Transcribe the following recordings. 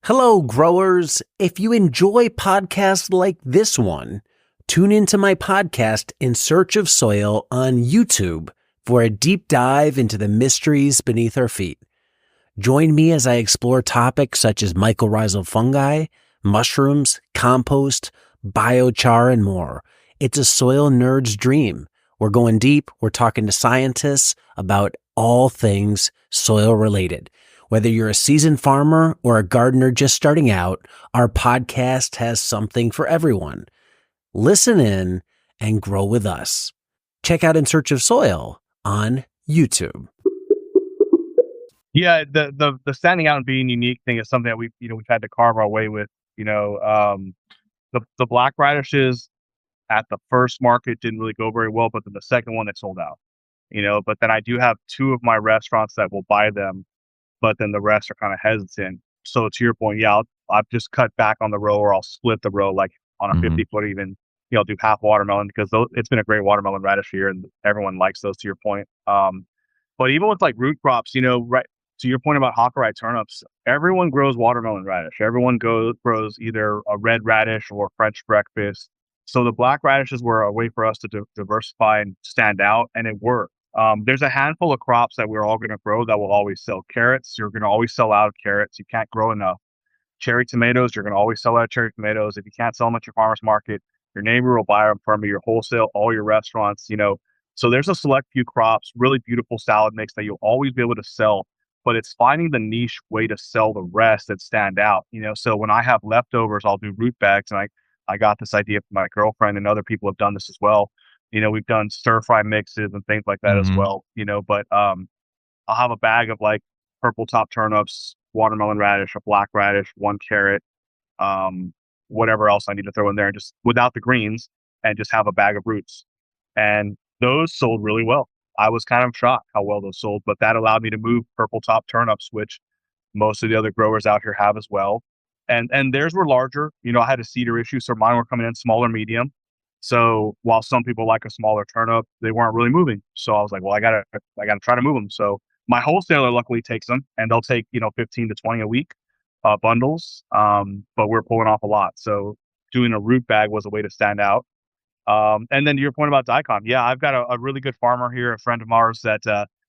Hello, growers. If you enjoy podcasts like this one, tune into my podcast In Search of Soil on YouTube for a deep dive into the mysteries beneath our feet. Join me as I explore topics such as mycorrhizal fungi, mushrooms, compost, biochar, and more. It's a soil nerd's dream. We're going deep. We're talking to scientists about all things soil related. Whether you're a seasoned farmer or a gardener just starting out, our podcast has something for everyone. Listen in and grow with us. Check out In Search of Soil on YouTube. Yeah, the standing out and being unique thing is something that we've had to carve our way with. The black radishes at the first market didn't really go very well, but then the second one it sold out. But then I do have two of my restaurants that will buy them, but then the rest are kind of hesitant. So to your point, yeah, I've just cut back on the row, or I'll split the row like on a 50-foot even. I'll do half watermelon because it's been a great watermelon radish year and everyone likes those, to your point. But even with like root crops, right to your point about Hawkeye turnips, everyone grows watermelon radish. Everyone grows either a red radish or French breakfast. So the black radishes were a way for us to diversify and stand out, and it worked. There's a handful of crops that we're all going to grow that will always sell. Carrots, you're going to always sell out of carrots. You can't grow enough. Cherry tomatoes, you're going to always sell out of cherry tomatoes. If you can't sell them at your farmer's market, your neighbor will buy them from your wholesale, all your restaurants, So there's a select few crops, really beautiful salad mix that you'll always be able to sell, but it's finding the niche way to sell the rest that stand out. So when I have leftovers, I'll do root bags, and I got this idea from my girlfriend, and other people have done this as well. We've done stir fry mixes and things like that as well, but I'll have a bag of like purple top turnips, watermelon radish, a black radish, one carrot, whatever else I need to throw in there, and just without the greens, and just have a bag of roots. And those sold really well. I was kind of shocked how well those sold, but that allowed me to move purple top turnips, which most of the other growers out here have as well. And theirs were larger. I had a cedar issue, so mine were coming in smaller, medium. So while some people like a smaller turnip, they weren't really moving. So I was like, well, I gotta try to move them. So my wholesaler luckily takes them, and they'll take 15 to 20 a week bundles. But we're pulling off a lot. So doing a root bag was a way to stand out. And then to your point about daikon, yeah, I've got a really good farmer here, a friend of ours that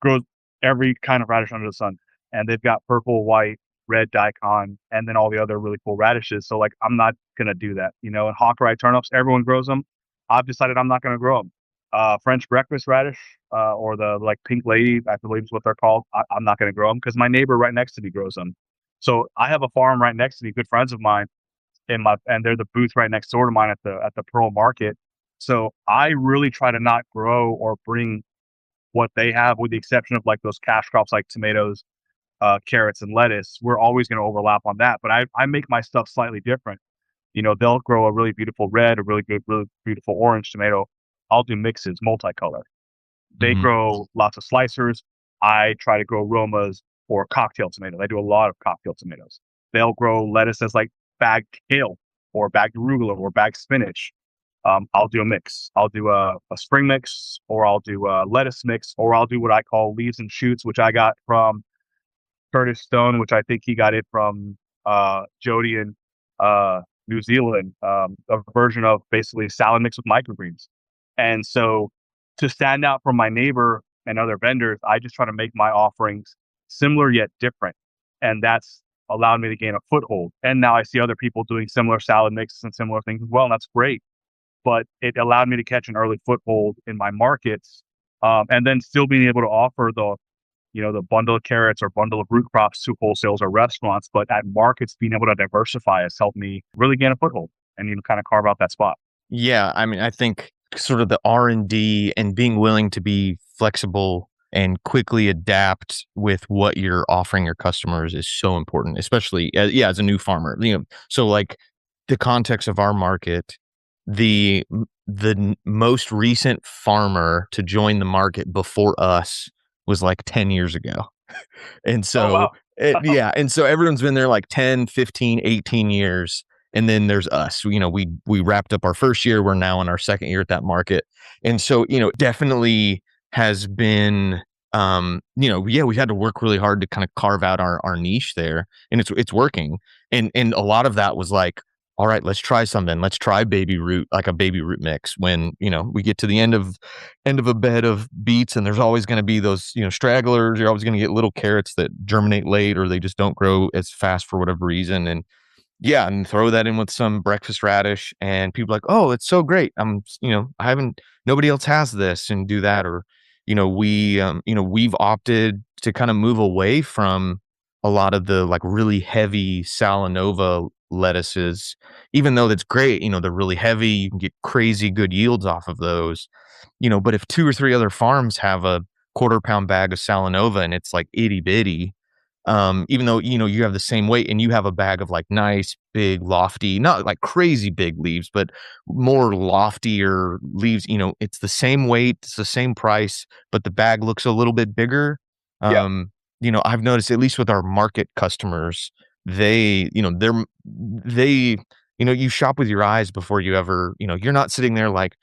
grows every kind of radish under the sun, and they've got purple, white, red daikon, and then all the other really cool radishes. So like, I'm not gonna do that. And Hawkeye turnips, everyone grows them. I've decided I'm not gonna grow them. French breakfast radish, or the like pink lady, I believe is what they're called. I'm not gonna grow them because my neighbor right next to me grows them. So I have a farm right next to me, good friends of mine, and they're the booth right next door to mine at the Pearl Market. So I really try to not grow or bring what they have, with the exception of like those cash crops like tomatoes, carrots, and lettuce. We're always going to overlap on that, but I make my stuff slightly different. They'll grow a really beautiful red, a really beautiful orange tomato. I'll do mixes, multicolor. They grow lots of slicers. I try to grow Romas or cocktail tomatoes. I do a lot of cocktail tomatoes. They'll grow lettuce as like bagged kale or bagged arugula or bagged spinach. I'll do a mix. I'll do a spring mix, or I'll do a lettuce mix, or I'll do what I call leaves and shoots, which I got from Curtis Stone, which I think he got it from Jody in New Zealand, a version of basically salad mix with microgreens. And so to stand out from my neighbor and other vendors, I just try to make my offerings similar yet different. And that's allowed me to gain a foothold. And now I see other people doing similar salad mixes and similar things as well, and that's great. But it allowed me to catch an early foothold in my markets, and then still being able to offer the bundle of carrots or bundle of root crops to wholesales or restaurants. But at markets, being able to diversify has helped me really gain a foothold and kind of carve out that spot. Yeah, I mean, I think sort of the R&D and being willing to be flexible and quickly adapt with what you're offering your customers is so important, especially as a new farmer. So like the context of our market, the most recent farmer to join the market before us was like 10 years ago. And so, and so everyone's been there like 10, 15, 18 years. And then there's us, we wrapped up our first year. We're now in our second year at that market. And so, definitely has been we've had to work really hard to kind of carve out our niche there, and it's working. And a lot of that was like, all right, let's try something. Let's try baby root, like a baby root mix. When, we get to the end of a bed of beets, and there's always going to be those, stragglers. You're always going to get little carrots that germinate late, or they just don't grow as fast for whatever reason. And yeah, and throw that in with some breakfast radish, and people are like, oh, it's so great. I haven't, nobody else has this, and do that. Or, we've opted to kind of move away from a lot of the like really heavy Salanova lettuces, even though that's great. They're really heavy. You can get crazy good yields off of those, but if 2 or 3 other farms have a quarter-pound bag of Salanova and it's like itty bitty, even though, you have the same weight and you have a bag of like nice, big, lofty, not like crazy big leaves, but more loftier leaves, it's the same weight, it's the same price, but the bag looks a little bit bigger. Yeah. I've noticed, at least with our market customers, they, you shop with your eyes before you ever, you're not sitting there like,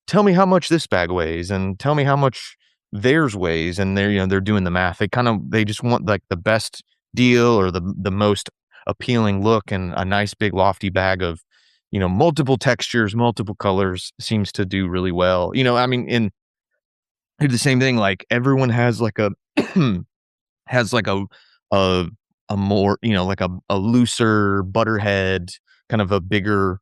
tell me how much this bag weighs and tell me how much theirs weighs, and they're doing the math. They just want like the best deal, or the most appealing look, and a nice big lofty bag of multiple textures, multiple colors seems to do really well. I mean, in the same thing, like everyone has like a has like a a more, like a looser butterhead, kind of a bigger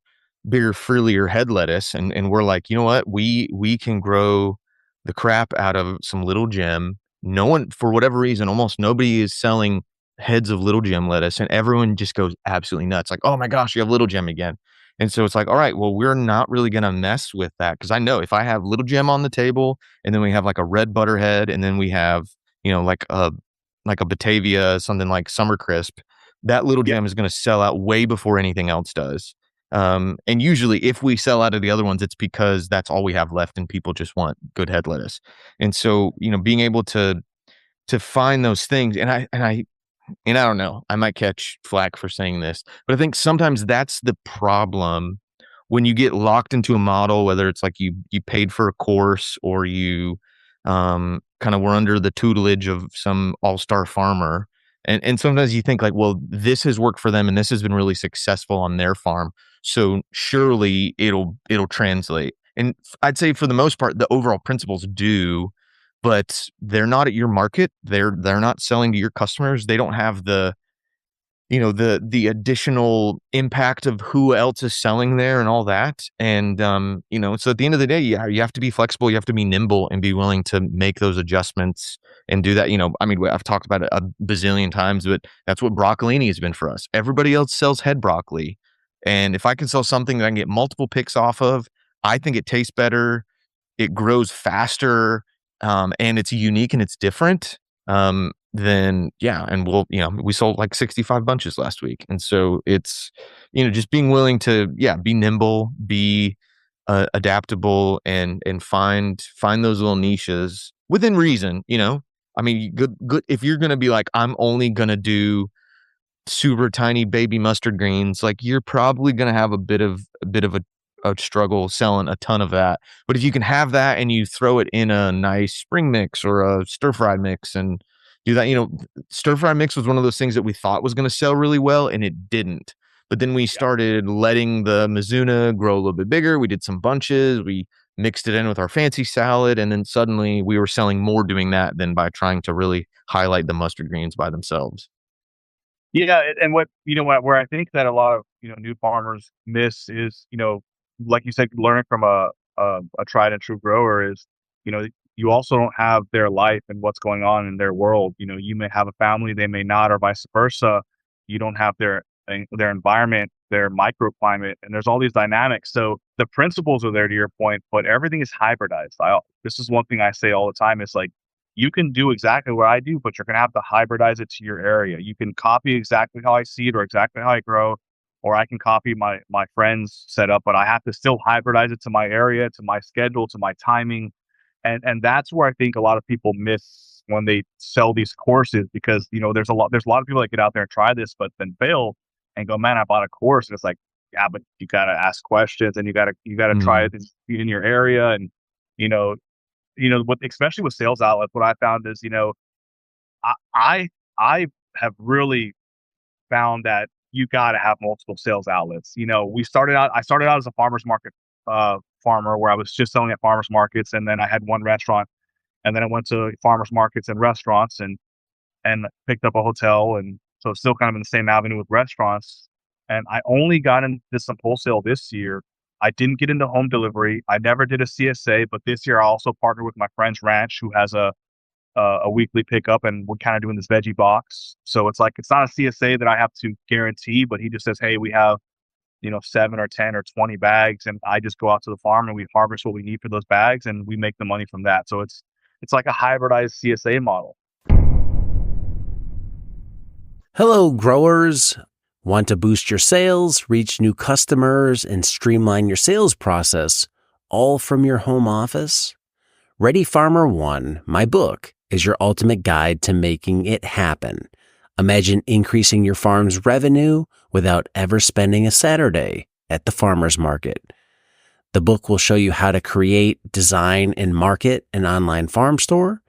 frillier head lettuce, and we're like, you know what, we can grow the crap out of some little gem. No one, for whatever reason, almost nobody is selling heads of little gem lettuce, and everyone just goes absolutely nuts, like, oh my gosh, you have little gem again. And so it's like, all right, well, we're not really gonna mess with that, because I know if I have little gem on the table, and then we have like a red butterhead, and then we have, like a Batavia, something like Summer Crisp, that little Yeah. gem is going to sell out way before anything else does. And usually if we sell out of the other ones, it's because that's all we have left and people just want good head lettuce. And so, being able to find those things, and I don't know, I might catch flack for saying this, but I think sometimes that's the problem when you get locked into a model, whether it's like you paid for a course, or you kind of were under the tutelage of some all-star farmer. And sometimes you think like, well, this has worked for them and this has been really successful on their farm, so surely it'll translate. And I'd say for the most part, the overall principles do, but they're not at your market. They're not selling to your customers. They don't have the additional impact of who else is selling there and all that. And so at the end of the day, you have to be flexible, you have to be nimble, and be willing to make those adjustments and do that. I mean, I've talked about it a bazillion times, but that's what broccolini has been for us. Everybody else sells head broccoli, and if I can sell something that I can get multiple picks off of, I think it tastes better, it grows faster, and it's unique and it's different, then yeah, and we sold like 65 bunches last week. And so it's, just being willing to, be nimble, be adaptable, and find those little niches within reason. I mean, good. If you're going to be like, I'm only going to do super tiny baby mustard greens, like you're probably going to have a struggle selling a ton of that. But if you can have that and you throw it in a nice spring mix or a stir fried mix and do that, stir fried mix was one of those things that we thought was going to sell really well, and it didn't. But then we started letting the Mizuna grow a little bit bigger. We did some bunches. We mixed it in with our fancy salad, and then suddenly we were selling more doing that than by trying to really highlight the mustard greens by themselves. Yeah, and where I think that a lot of new farmers miss is, like you said, learning from a tried and true grower is, you know you also don't have their life and what's going on in their world. You may have a family, they may not, or vice versa. You don't have their environment, their microclimate, and there's all these dynamics. So the principles are there, to your point, but everything is hybridized. This is one thing I say all the time. It's like, you can do exactly what I do, but you're going to have to hybridize it to your area. You can copy exactly how I see it or exactly how I grow, or I can copy my friend's setup, but I have to still hybridize it to my area, to my schedule, to my timing. And that's where I think a lot of people miss when they sell these courses, because there's a lot of people that get out there and try this, but then fail and go, man, I bought a course. And it's like, yeah, but you got to ask questions, and you got to try it in your area. And, you know, especially with sales outlets, what I found is, I have really found that you got to have multiple sales outlets. I started out as a farmer's market farmer where I was just selling at farmers markets, and then I had one restaurant, and then I went to farmers markets and restaurants, and picked up a hotel, and so still kind of in the same avenue with restaurants. And I only got into some wholesale this year. I didn't get into home delivery. I never did a CSA, but this year I also partnered with my friend's ranch who has a weekly pickup, and we're kind of doing this veggie box. So it's like, it's not a CSA that I have to guarantee, but he just says, hey, we have, 7 or 10 or 20 bags. And I just go out to the farm and we harvest what we need for those bags and we make the money from that. So it's like a hybridized CSA model. Hello, growers. Want to boost your sales, reach new customers, and streamline your sales process, all from your home office? Ready Farmer 1, my book, is your ultimate guide to making it happen. Imagine increasing your farm's revenue without ever spending a Saturday at the farmer's market. The book will show you how to create, design, and market an online farm store,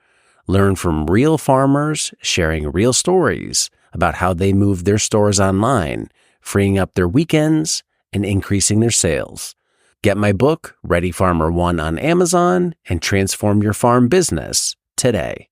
learn from real farmers sharing real stories about how they move their stores online, freeing up their weekends and increasing their sales. Get my book, Ready Farmer 1, on Amazon and transform your farm business today.